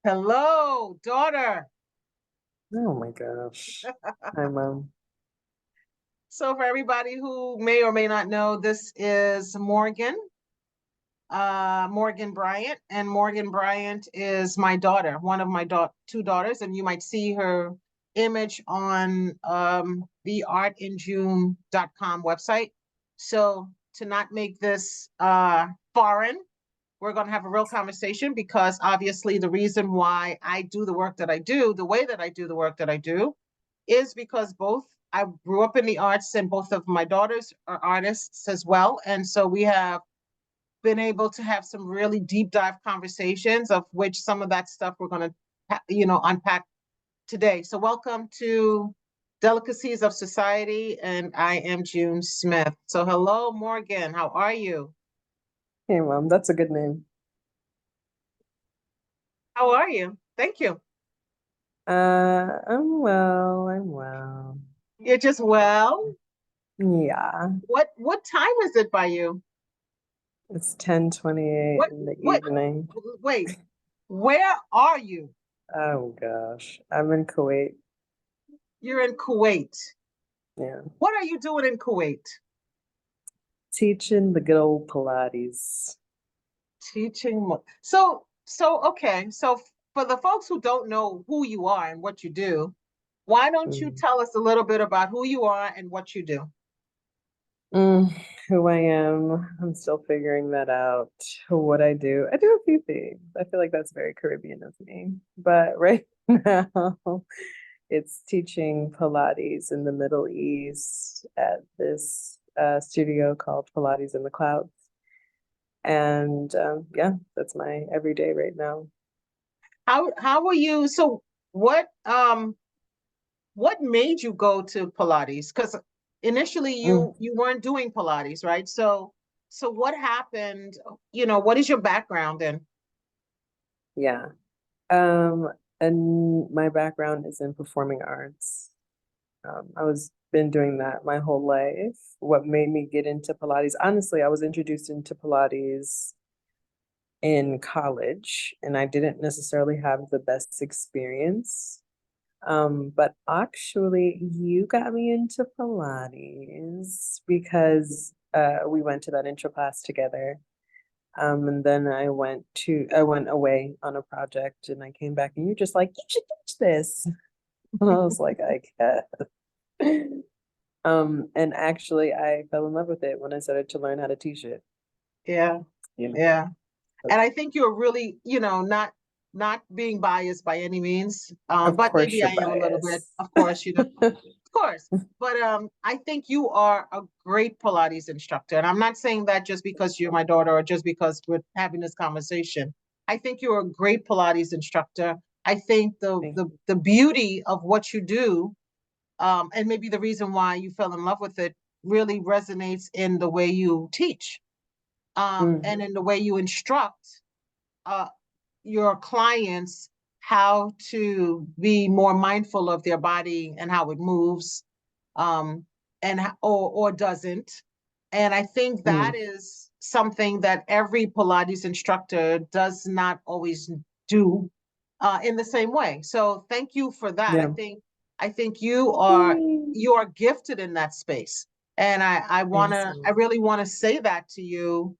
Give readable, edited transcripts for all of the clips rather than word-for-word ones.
Hello, daughter. Oh my gosh. Hi, Mom. So for everybody who may or may not know, this is Morgan Bryant, and Morgan Bryant is my daughter, one of my two daughters, and you might see her image on the artinjune.com website. So to not make this foreign, we're going to have a real conversation because obviously the reason why I do the work that I do, the way that I do the work that I do, is because both I grew up in the arts and both of my daughters are artists as well. And so we have been able to have some really deep dive conversations of which some of that stuff we're going to, unpack today. So welcome to Delicacies of Society. And I am June Smith. So hello, Morgan. How are you? Hey, Mom. That's a good name. How are you? Thank you. I'm well. I'm well. You're just well. Yeah. What time is it by you? It's 10:28 What in the what evening. wait, where are you? Oh gosh. I'm in Kuwait. You're in Kuwait. Yeah. What are you doing in Kuwait? Teaching the good old Pilates. So okay. So for the folks who don't know who you are and what you do, why don't you Mm. tell us a little bit about who you are and what you do? Mm, who I am. I'm still figuring that out. What I do. I do a few things. I feel like that's very Caribbean of me. But right now, it's teaching Pilates in the Middle East at this studio called Pilates in the Clouds. And yeah, that's my everyday right now. How were you? So what made you go to Pilates? Because initially Mm, you weren't doing Pilates, right? So what happened? What is your background in? yeah. Um, and my background is in performing arts. I was been doing that my whole life. What made me get into Pilates? Honestly, I was introduced into Pilates in college, and I didn't necessarily have the best experience. But actually, you got me into Pilates because we went to that intro class together. And then I went away on a project, and I came back, and you're just like, you should teach this. And I was like, I guess. And actually, I fell in love with it when I started to learn how to teach it. Yeah, You know, yeah. but And I think you're really, not being biased by any means, of but course maybe I you're am a little bit, biased. of course, of course. But I think you are a great Pilates instructor. And I'm not saying that just because you're my daughter or just because we're having this conversation. I think you're a great Pilates instructor. I think the Thank the the beauty of what you do, and maybe the reason why you fell in love with it really resonates in the way you teach, you. and in the way you instruct uh, your clients how to be more mindful of their body and how it moves, um, or doesn't. And I think that Mm, is something that every Pilates instructor does not always do in the same way. So thank you for that. I yeah. think I think you are gifted in that space. And Thanks. I really want to say that to you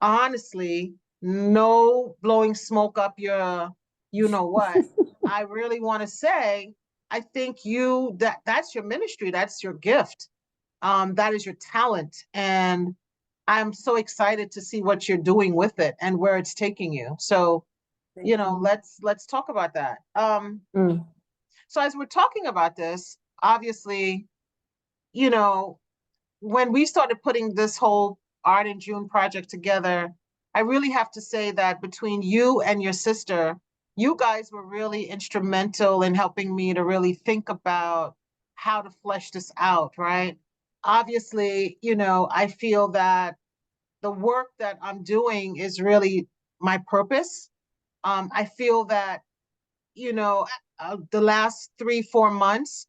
honestly, no blowing smoke up your you know what. I really want to say, I think that's your ministry, that's your gift. That is your talent. And I'm so excited to see what you're doing with it and where it's taking you. So, Thank you. let's talk about that. Mm, So as we're talking about this, obviously, you know, when we started putting this whole Art in June project together, I really have to say that between you and your sister, you guys were really instrumental in helping me to really think about how to flesh this out, right? Obviously, I feel that the work that I'm doing is really my purpose. I feel that, you know, the last 3, 4 months,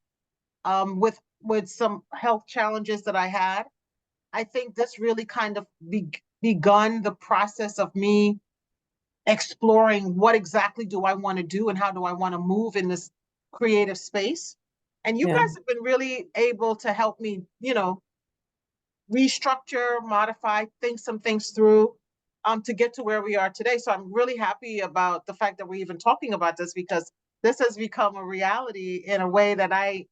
with some health challenges that I had, I think this really kind of begun the process of me exploring what exactly do I want to do and how do I want to move in this creative space. And you Yeah. guys have been really able to help me, restructure, modify, think some things through to get to where we are today. So I'm really happy about the fact that we're even talking about this because this has become a reality in a way that I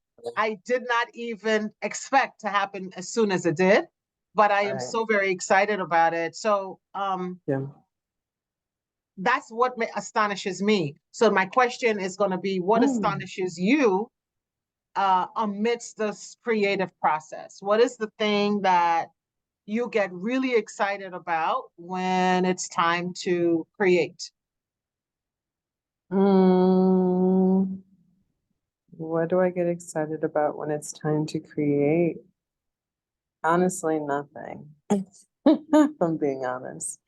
did not even expect to happen as soon as it did. But I am Right. so very excited about it. So Yeah. that's what astonishes me. So my question is going to be, what Mm. astonishes you amidst this creative process? What is the thing that you get really excited about when it's time to create? Mm. What do I get excited about when it's time to create? Honestly, nothing. If I'm being honest.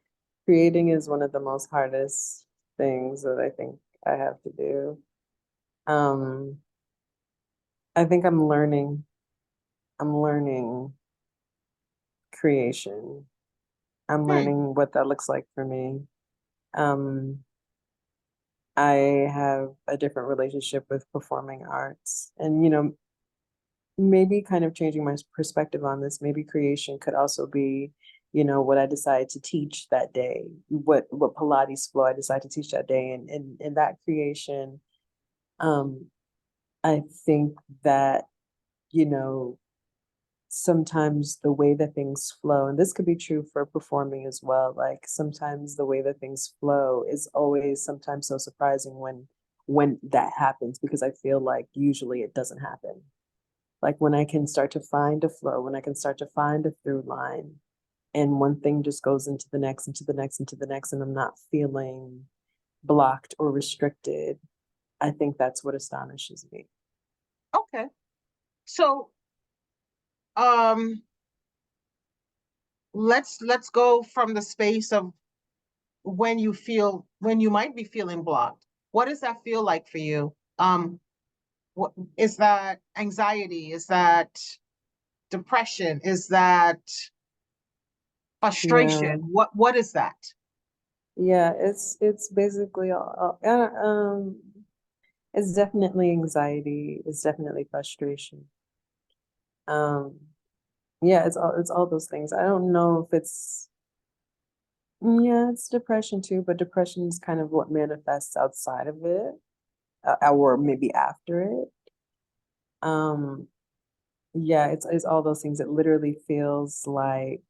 Creating is one of the most hardest things that I think I have to do. Um, I think I'm learning creation. I'm Hmm. learning what that looks like for me. Um, I have a different relationship with performing arts. And, maybe kind of changing my perspective on this, maybe creation could also be, what I decide to teach that day, what Pilates flow I decide to teach that day. And in that creation, um, I think that, you know, sometimes the way that things flow, and this could be true for performing as well, like sometimes the way that things flow is always sometimes so surprising when that happens, because I feel like usually it doesn't happen. Like when I can start to find a flow, when I can start to find a through line, and one thing just goes into the next, into the next, into the next, and I'm not feeling blocked or restricted. I think that's what astonishes me. Okay. So um let's go from the space of when you might be feeling blocked. What does that feel like for you? What is that anxiety? Is that depression? Is that Yeah, frustration? What is that? yeah, it's basically it's definitely anxiety. It's definitely frustration. Um, yeah, it's all those things. I don't know if it's yeah, it's depression too, but depression is kind of what manifests outside of it, or maybe after it. Um, yeah, it's all those things. It literally feels like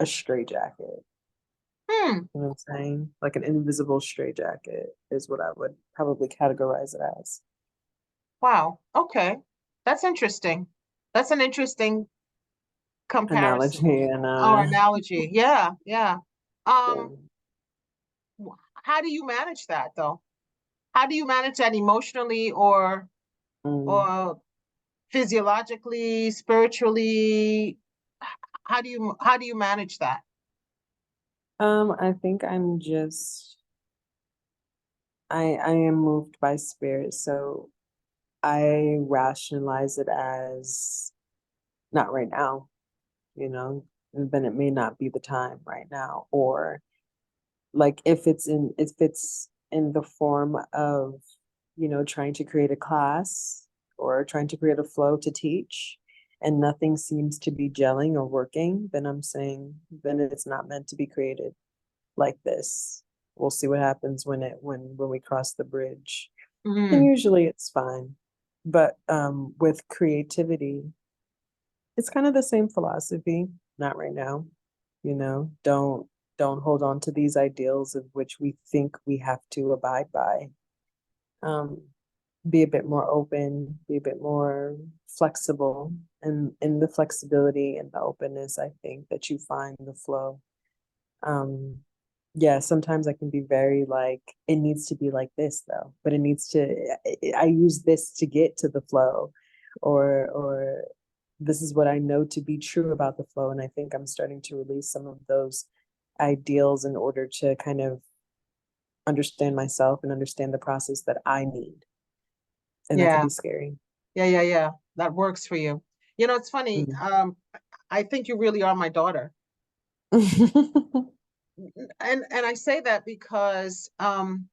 a straitjacket. Hmm. You know what I'm saying? Like an invisible straitjacket is what I would probably categorize it as. Wow. Okay. That's interesting. That's an interesting comparison Analogy and or analogy. Yeah, yeah. yeah. Um, how do you manage that though? How do you manage that emotionally Mm. or physiologically, spiritually? How do you manage that? I think I am moved by spirit, so I rationalize it as not right now, and then it may not be the time right now. Or like if it's in the form of, trying to create a class or trying to create a flow to teach and nothing seems to be gelling or working, then I'm saying then it's not meant to be created like this. We'll see what happens when we cross the bridge. And Mm, usually it's fine. But with creativity, it's kind of the same philosophy. Not right now. Don't hold on to these ideals of which we think we have to abide by. Um, be a bit more open, be a bit more flexible. And in the flexibility and the openness, I think that you find the flow. Um, yeah, sometimes I can be very like, it needs to be like this though, but it needs to, I use this to get to the flow, or this is what I know to be true about the flow. And I think I'm starting to release some of those ideals in order to kind of understand myself and understand the process that I need. And that can yeah, be scary. yeah. That works for you. You know, it's funny. Mm. I think you really are my daughter. and I say that because the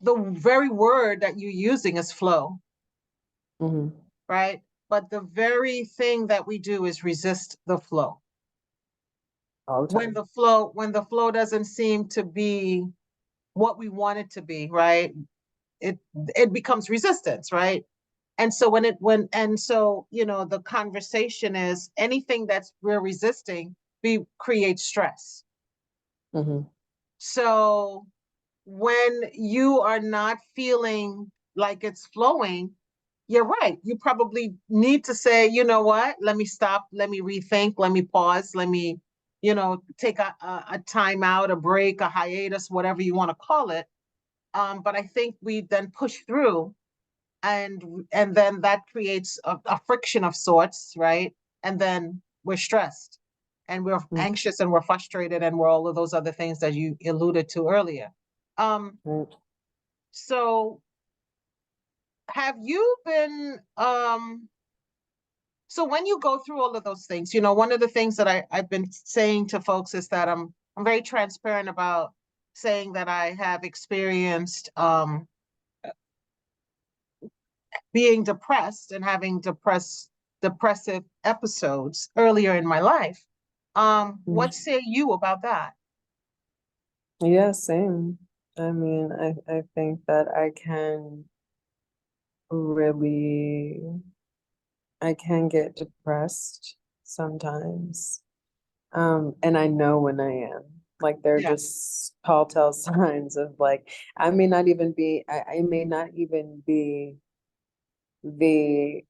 the very word that you're using is flow, Hmm. right? But the very thing that we do is resist the flow. All the time. When the flow doesn't seem to be what we want it to be, right? It becomes resistance, right? And so the conversation is anything that's we're resisting be creates stress. Hmm. So when you are not feeling like it's flowing, you're right. You probably need to say, you know what? Let me stop. Let me rethink. Let me pause. Let me, take a time out, a break, a hiatus, whatever you want to call it. But I think we then push through, and then that creates a friction of sorts, right? And then we're stressed, and we're anxious, and we're frustrated, and we're all of those other things that you alluded to earlier. Um, Right. so have you been so when you go through all of those things, one of the things that I've been saying to folks is that I'm very transparent about saying that I have experienced being depressed and having depressive episodes earlier in my life. What Mm. say you about that? Yeah, same. I mean, I think that really, I can get depressed sometimes. And I know when I am. Like they're Yeah. just telltale signs of like I may not even be the,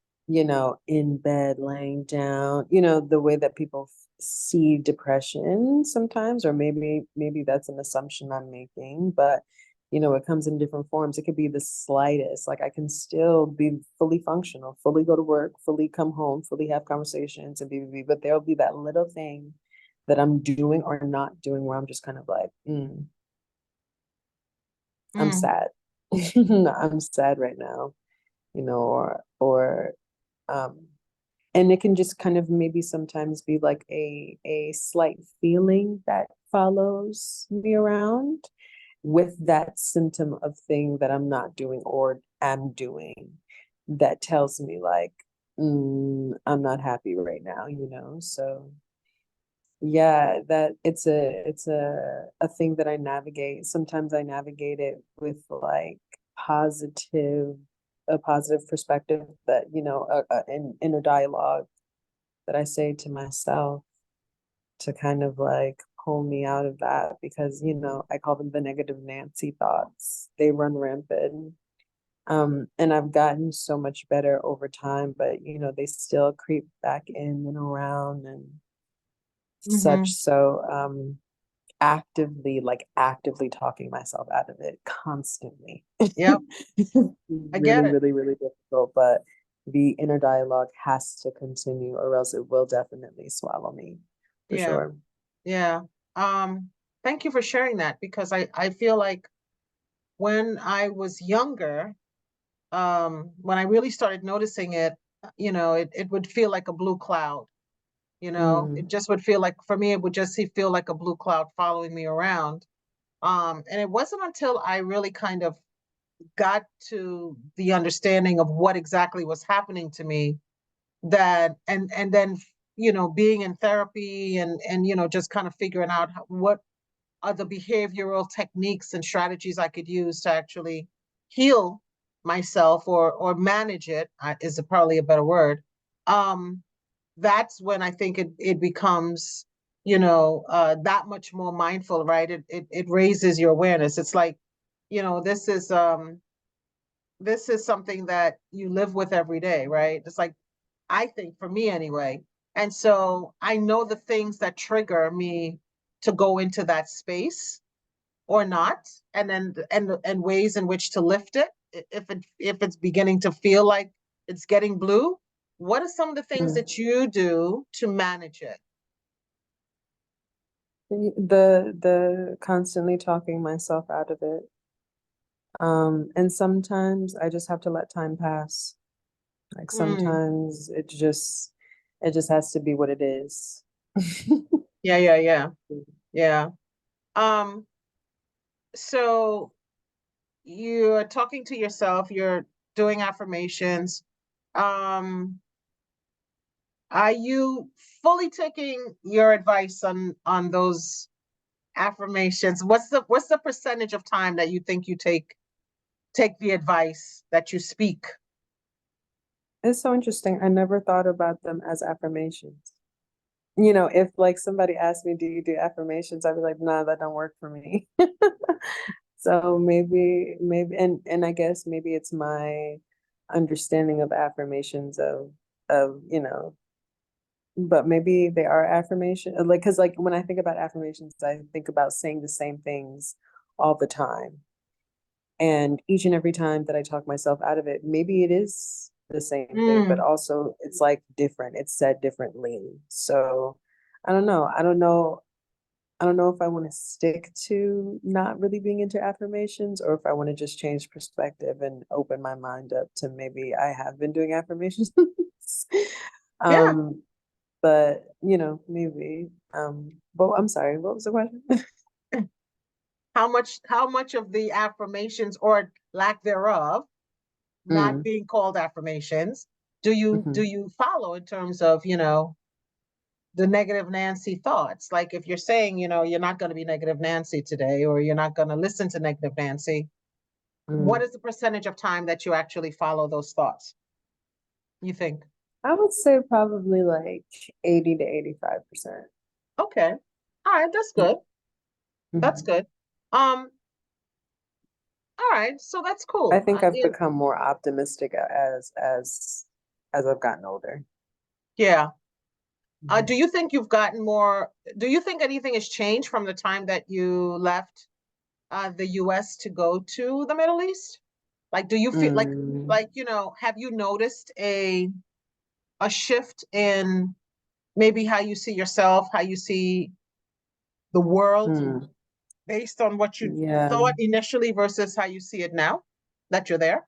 in bed laying down, the way that people see depression sometimes, or maybe that's an assumption I'm making, but it comes in different forms. It could be the slightest. Like I can still be fully functional, fully go to work, fully come home, fully have conversations and but there'll be that little thing that I'm doing or not doing where I'm just kind of like, I'm Mm, sad. I'm sad right now, or um and it can just kind of maybe sometimes be like a slight feeling that follows me around with that symptom of thing that I'm not doing or am doing that tells me like, I'm not happy right now, so yeah, that it's a thing that I navigate. Sometimes I navigate it with like positive a positive perspective that, an inner dialogue that I say to myself to kind of like pull me out of that because, I call them the negative Nancy thoughts. They run rampant. And I've gotten so much better over time, but they still creep back in and around and such. hmm. So actively talking myself out of it constantly. Yep, I get Really, it. really, really difficult, but the inner dialogue has to continue or else it will definitely swallow me for Yeah, sure. yeah. Thank you for sharing that because I feel like when I was younger, when I really started noticing it, it would feel like a blue cloud. It Mm, just would feel like for me, it would just feel like a blue cloud following me around. And it wasn't until I really kind of got to the understanding of what exactly was happening to me that and then being in therapy and just kind of figuring out what are the behavioral techniques and strategies I could use to actually heal myself or manage it is probably a better word. Um, that's when I think it becomes that much more mindful, right? It raises your awareness. It's like this is something that you live with every day, right? It's like I think for me anyway. And so I know the things that trigger me to go into that space or not, and then and ways in which to lift it if it's beginning to feel like it's getting blue. What are some of the things mm. that you do to manage it? The constantly talking myself out of it. And sometimes I just have to let time pass. Like Mm, sometimes it just has to be what it is. Yeah, yeah, yeah, yeah. Um, so you're talking to yourself, you're doing affirmations. Um, are you fully taking your advice on those affirmations? What's the percentage of time that you think you take the advice that you speak? It's so interesting. I never thought about them as affirmations. You know, if like somebody asked me, do you do affirmations? I'd be like, nah, that don't work for me. So maybe, and I guess maybe it's my understanding of affirmations of, you know, but maybe they are affirmation like because like when I think about affirmations, I think about saying the same things all the time. And each and every time that I talk myself out of it, maybe it is the same thing, but Mm, also it's like different. It's said differently. So I don't know. I don't know if I want to stick to not really being into affirmations or if I want to just change perspective and open my mind up to maybe I have been doing affirmations. yeah. um, but you know, maybe. But I'm sorry, what was the question? How much of the affirmations or lack thereof, not Mm, being called affirmations, do you do mhm, you follow in terms of, the negative Nancy thoughts? Like if you're saying, you're not going to be negative Nancy today, or you're not going to listen to negative Nancy, what mm. is the percentage of time that you actually follow those thoughts, you think? I would say probably like 80 to 85%. Okay. All right, that's good. That's Mhm. good. All right, so that's I cool. think I've become more optimistic as I've gotten older. Yeah. Mhm. Do you think anything has changed from the time that you left the US to go to the Middle East? Like, do you feel Mm, have you noticed a shift in maybe how you see yourself, how you see the world mm. based on what you Yeah. thought initially versus how you see it now that you're there?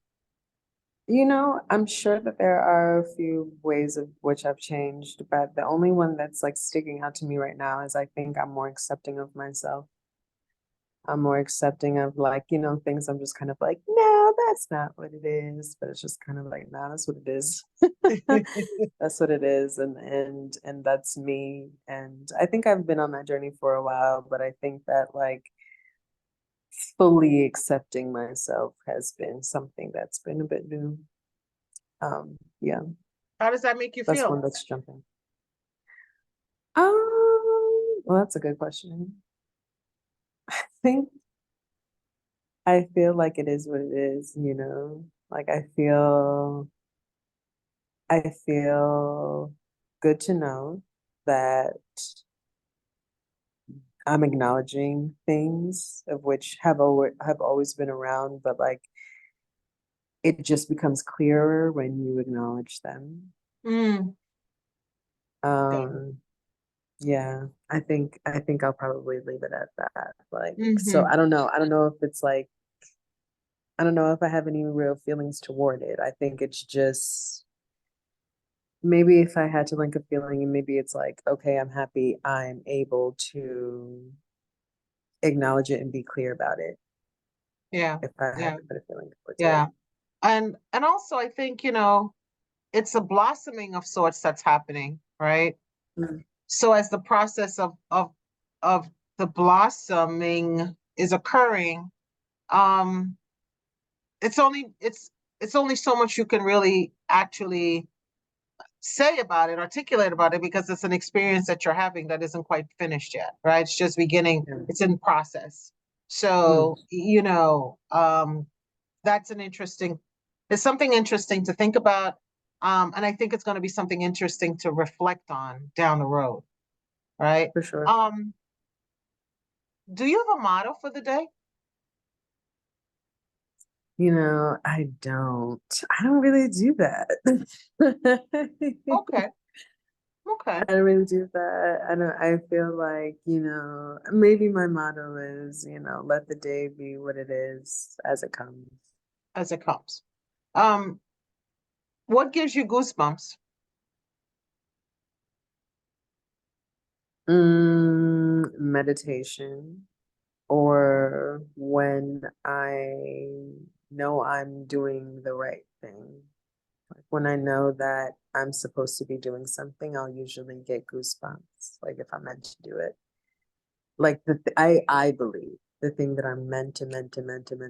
You know, I'm sure that there are a few ways of which I've changed, but the only one that's like sticking out to me right now is I think I'm more accepting of myself. I'm more accepting of like, you know, things I'm just kind of like, no, that's not what it is. But it's just kind of like, nah, that's what it is. That's what it is. And that's me. And I think I've been on that journey for a while, but I think that like fully accepting myself has been something that's been a bit new. Yeah, How does that make you that's feel? one that's jumping. Well, that's a good question. I think I feel like it is what it is, you know. Like I feel good to know that I'm acknowledging things of which have always been around, but like it just becomes clearer when you acknowledge them. Mm, okay. Um, yeah, I think I'll probably leave it at that. Like, so Hmm. I don't know. I don't know if it's like I don't know if I have any real feelings toward it. I think it's just maybe if I had to link a feeling, and maybe it's like, okay, I'm happy I'm able to acknowledge it and be clear about it Yeah. if I had Yeah. to put a feeling towards it. Yeah. And also I think, it's a blossoming of sorts that's happening, right? Mm, So as the process of the blossoming is occurring, um, it's only so much you can really actually say about it, articulate about it, because it's an experience that you're having that isn't quite finished yet, right? It's just beginning, yeah. it's in process. Mm, So, that's it's something interesting to think about. And I think it's going to be something interesting to reflect on down the road, right? for sure. Um, do you have a motto for the day? You know, I don't really do that. Okay, okay, I don't really do that. I feel like, you know, maybe my motto is, you know, let the day be what it is as it comes. as it comes. Um, what gives you goosebumps? meditation, or when I know I'm doing the right thing. Like when I know that I'm supposed to be doing something, I'll usually get goosebumps, like if I'm meant to do it. Like I believe the thing that I'm meant to,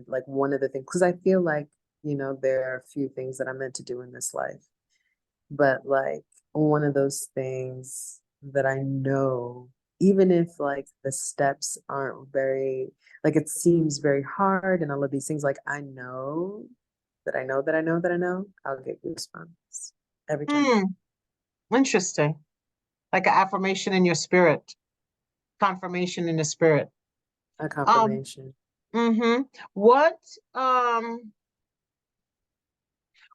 like one of the things, because I feel like, there are a few things that I'm meant to do in this life, but like one of those things that I know, even if like the steps aren't very, like it seems very hard and all of these things, like I know that I know that I know that I know, I'll get goosebumps every time. Hmm, interesting. Like an affirmation in your spirit, confirmation in the spirit. A Um, confirmation. mm-hmm. What um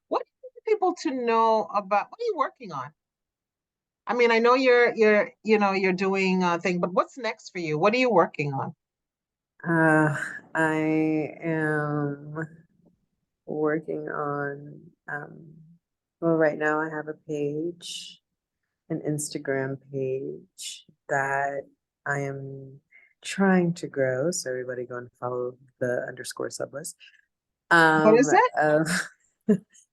what do you want people to know about what are you working on? I mean, I know you're doing a thing, but what's next for you? What are you working on? Uh, I am working on, well, right now I have a page, an Instagram page that I am trying to grow. So everybody go and follow the underscore sublist. What Um, is it? of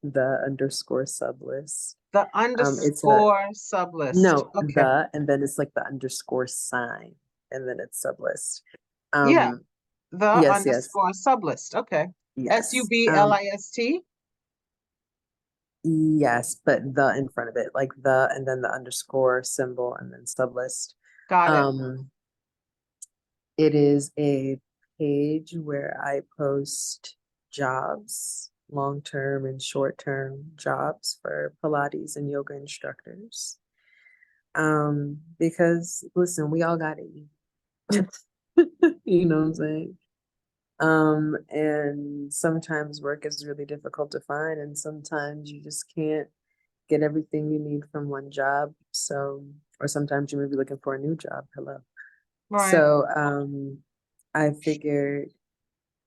the underscore sublist. The It's a underscore sublist. no, Okay. the, and then it's like the underscore sign, and then it's sublist. Yeah, Um, the yes, yes, underscore sublist. Okay. yes. Sublist. Yes, but the in front of it, like the and then the underscore symbol and then sublist. Got it. Um, it is a page where I post jobs, long-term and short-term jobs for Pilates and yoga instructors. Because listen, we all gotta eat. You know what I'm saying? And sometimes work is really difficult to find, and sometimes you just can't get everything you need from one job. So, or sometimes you may be looking for a new job. Hello. Right. So, I figured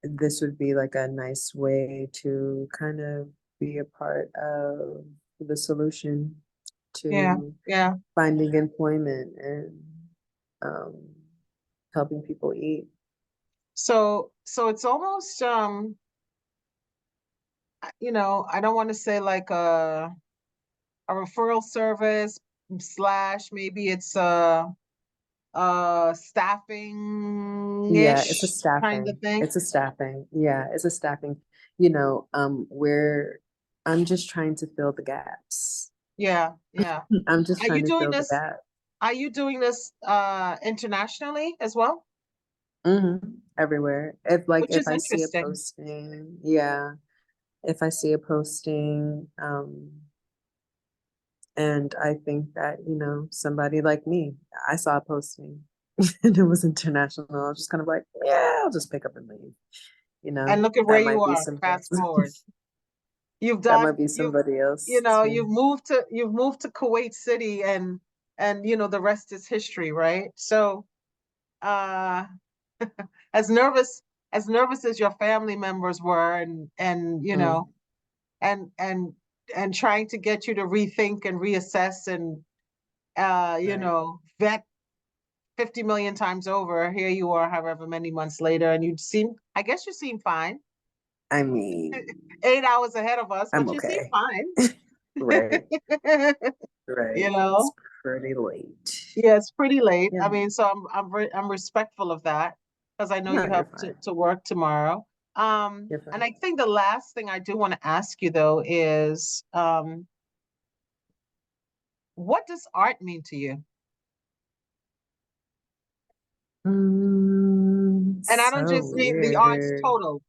this would be like a nice way to kind of be a part of the solution Yeah. to Yeah. finding employment and um, helping people eat. So it's almost I don't want to say like a referral service slash maybe it's a Yeah, it's a staffing-ish kind of staffing. thing. It's a staffing. Yeah, it's a staffing. Where I'm just trying to fill the gaps. Yeah, yeah. I'm just Are you trying to doing fill the this? gap. Are you doing this internationally as well? Everywhere. If like Which if is I see a interesting. posting, yeah. If I see a posting, and I think that, somebody like me, I saw a posting and it was international. I was just kind of like, yeah, I'll just pick up and leave. And look at where That you might be are. somebody. Fast forward. You've That done might be you've somebody you else know, too. you've moved to Kuwait City and the rest is history, right? So uh as nervous as your family members were and Mm, and and and trying to get you to rethink and reassess and right. vet 50 million times over. Here you are, however many months later, and I guess you seem fine. I mean, 8 hours ahead of us, I'm but you seem okay. fine. Right. Right. You It's know, pretty late. yeah, it's pretty late. Yeah. I mean, so I'm respectful of that because I know No, you you're have fine. to work tomorrow. You're And fine. I think the last thing I do want to ask you though is, what does art mean to you? And I don't So just mean the arts weird. total,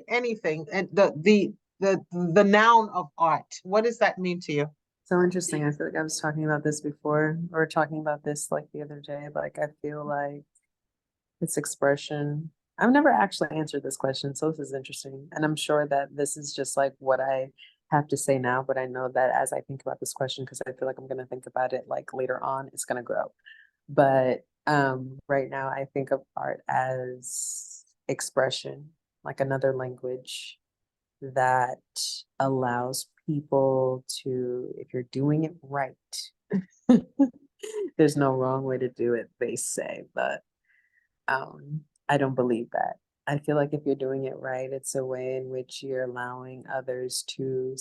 anything, and the noun of art. What does that mean to you? So interesting. I feel like I was talking about this before, or talking about this like the other day. Like, I feel like it's expression. I've never actually answered this question, so this is interesting. And I'm sure that this is just like what I have to say now, but I know that as I think about this question, because I feel like I'm going to think about it like later on, it's going to grow. But right now, I think of art as expression, like another language that allows people to, if you're doing it right, There's no wrong way to do it, they say, but I don't believe that. I feel like if you're doing it right, it's a way in which you're allowing others to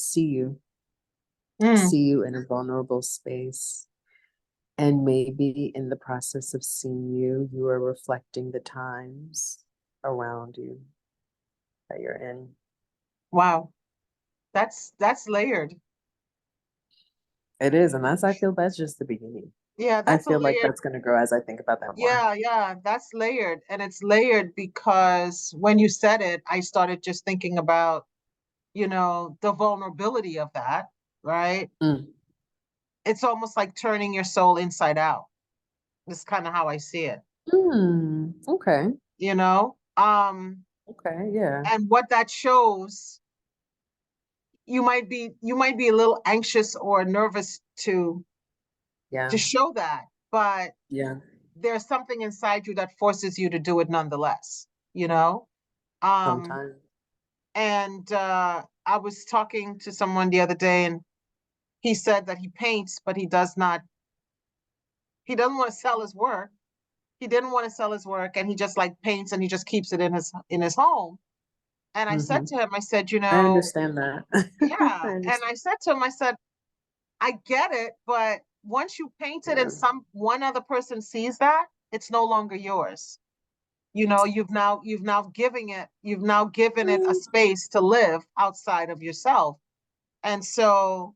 Mm, see you in a vulnerable space. And maybe in the process of seeing you, you are reflecting the times around you that you're in. wow. That's layered. It is, and I feel that's just the beginning. Yeah, I that's a feel like layered. that's gonna grow as I think about that more. Yeah, yeah, that's layered. And it's layered because when you said it, I started just thinking about, the vulnerability of that, right? Mm. It's almost like turning your soul inside out. That's kind of how I see it, Okay. you know? Okay. Yeah. And what that shows, you might be a little anxious or nervous to Yeah. show that, but Yeah. there's something inside you that forces you to do it nonetheless, you know? Um, Sometimes. and I was talking to someone the other day, and he said that he paints, but he doesn't want to sell his work. He didn't want to sell his work, and he just like paints and he just keeps it in his home. And I said Hmm. to him, I said, I understand that. yeah. I And understand. I said to him, I said, I get it, but once you paint it and Yeah. one other person sees that, it's no longer yours. You've now given it a Mm, space to live outside of yourself. And so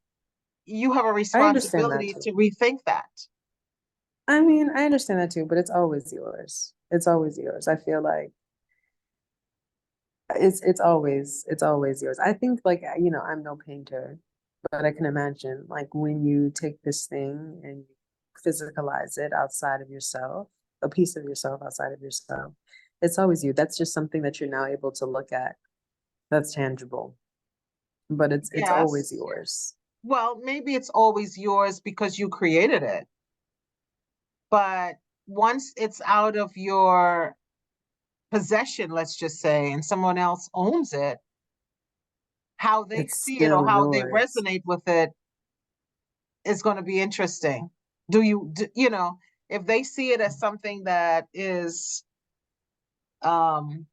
you have a I understand that responsibility too. to rethink that. I mean, I understand that too, but it's always yours. It's always yours. I feel like it's always yours. I think like I'm no painter, but I can imagine like when you take this thing and you physicalize it outside of yourself, a piece of yourself outside of yourself, it's always you. That's just something that you're now able to look at. That's tangible, but it's always Yes. yours. Well, maybe it's always yours because you created it, but once it's out of your possession, let's just say, and someone else owns it, how they It's see it or still how they yours. resonate with it is going to be interesting. Do if they see it as something that is um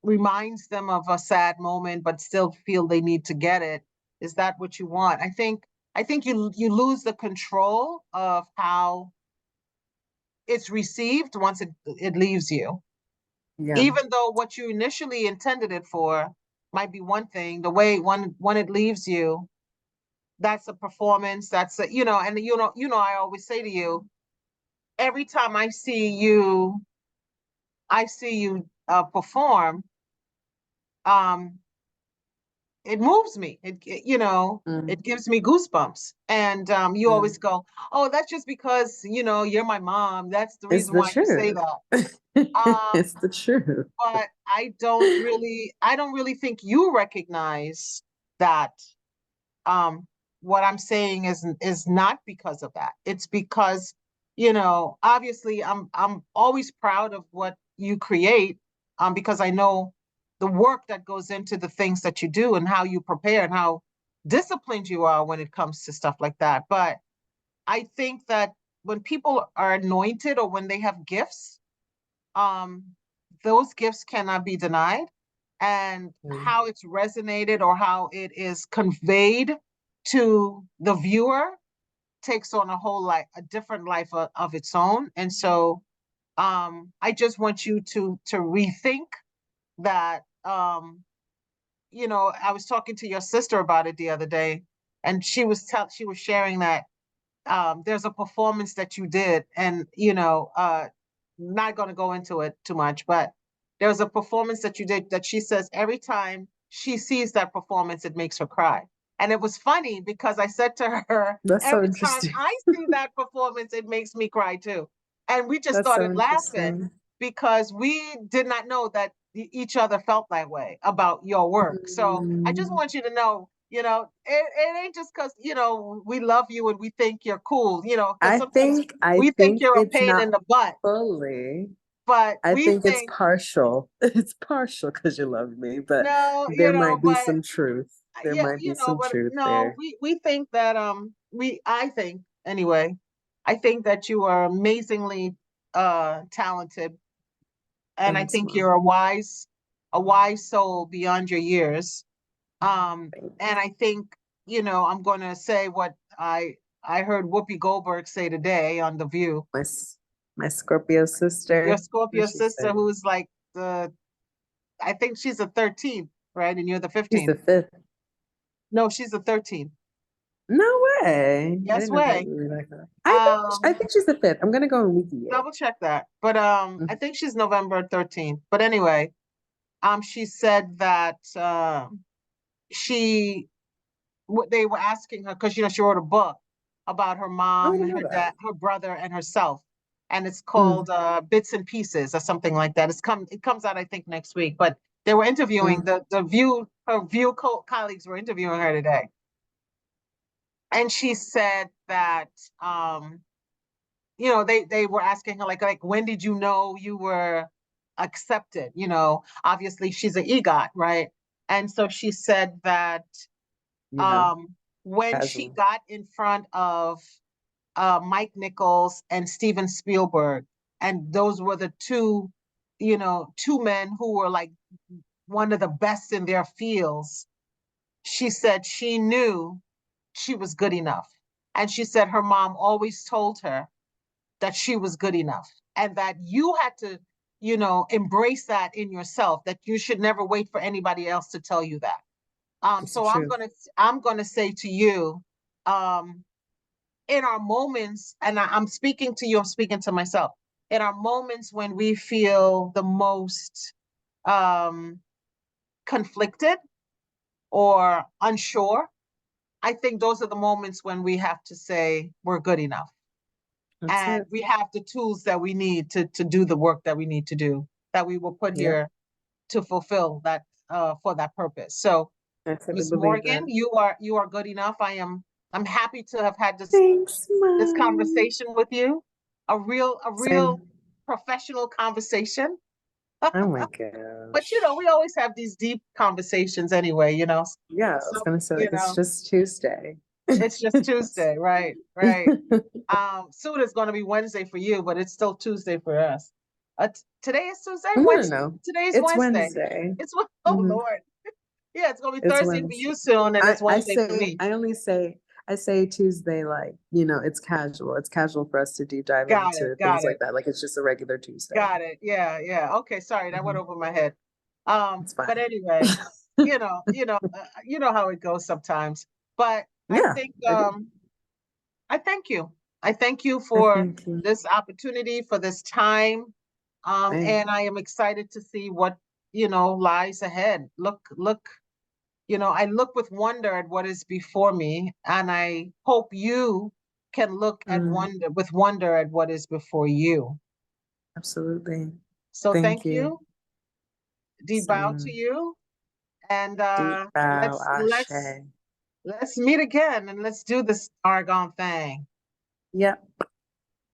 reminds them of a sad moment but still feel they need to get it, is that what you want? I think you lose the control of how it's received once it leaves you. Yeah. Even though what you initially intended it for might be one thing, the way when it leaves you, that's a performance, and I always say to you, every time I see you perform, um it moves me. It Mm. gives me goosebumps. And you always Mm. go, "Oh, that's just because you're my mom. That's the It's reason the why you say truth. that." Um, It's the truth. but I don't really think you recognize that. um what I'm saying is not because of that. It's because, obviously I'm always proud of what you create, because I know the work that goes into the things that you do and how you prepare and how disciplined you are when it comes to stuff like that. But I think that when people are anointed or when they have gifts, um, those gifts cannot be denied. And Mm. how it's resonated or how it is conveyed to the viewer takes on a different life of its own. And so I just want you to rethink that. I was talking to your sister about it the other day, and she was sharing that there's a performance that you did, and not going to go into it too much, but there was a performance that you did that she says every time she sees that performance it makes her cry. And it was funny because I said to her, That's so every time interesting. I see that performance it makes me cry too. And we just That's so started laughing interesting. because we did not know that each other felt that way about your work. So I just Mm. want you to know, it ain't just because, we love you and we think you're cool, because sometimes I we think think you're a it's pain in not the butt, fully. but I we think it's think, partial. It's partial because you love me, but no, there might be but some truth. There yeah, might be some but truth no, there. we think that, I think anyway, I think that you are amazingly talented, and I Thanks, think Mom. you're a wise soul beyond your years. And I think, I'm going to say what I heard Whoopi Goldberg say today on The View. My my Scorpio Your sister. Scorpio What she sister, say? who's like I think she's the 13th, right? And you're the She's 15th. the fifth. No, she's the 13th. No way. I Yes didn't know that way. you were that good. I Um, think she's the fifth. I'm gonna go on Wiki it. Double check that. But I Mhm. think she's November 13th. But anyway, she said that she they were asking her because she wrote a book about her Oh, I mom, didn't know her that. dad, her brother, and herself, and it's Mm, called Bits and Pieces or something like that. It comes out I think next week. But they were interviewing mm, the View her View colleagues were interviewing her today, and she said that they were asking her like when did you know you were accepted? Obviously she's an EGOT, right? And so she said that you know, when she casual. got in front of Mike Nichols and Steven Spielberg, and those were the two men who were like one of the best in their fields. She said she knew she was good enough. And she said her mom always told her that she was good enough and that you had to, embrace that in yourself, that you should never wait for anybody else to tell you that. It's the So truth. I'm gonna say to you, um, in our moments, and I'm speaking to you, I'm speaking to myself, in our moments when we feel the most um, conflicted or unsure, I think those are the moments when we have to say we're good enough. That's And it. we have the tools that we need to do the work that we need to do, that we will put Yep. here to fulfill that for that purpose. So I fully Miss believe Morgan, that. you are good enough. I'm happy to have had Thanks, this Mom. conversation with you. A real Same. professional conversation. Oh my But gosh. we always have these deep conversations anyway. Yeah, I was So, gonna say like it's just Tuesday. it's just Tuesday, right? Right. Soon it's going to be Wednesday for you, but it's still Tuesday for us. Today is Tuesday, No, no, Wednesday. no. Today's It's Wednesday. Wednesday. Oh Hmm. Lord. Yeah, it's going to be It's Thursday for Wednesday. you soon, and it's I Wednesday for say me. I say Tuesday like, it's casual. It's casual for us to deep dive Got it. into Got things it. like that. Like it's just a regular Tuesday. Got it. Yeah. Yeah. Okay. Sorry, that went Hmm. over my head. It's But fine. anyway, you know how it goes sometimes. But I Yeah, think I do. I thank you. I thank you I for thank you. this opportunity, for this time. Same. And I am excited to see what, lies ahead. I look with wonder at what is before me, and I hope you can look at Mm, wonder at what is before you. absolutely. So Thank thank you. you. Deep bow to Same. you. And Deep bow, let's ashe. meet again and let's do this Argon thing. Yep.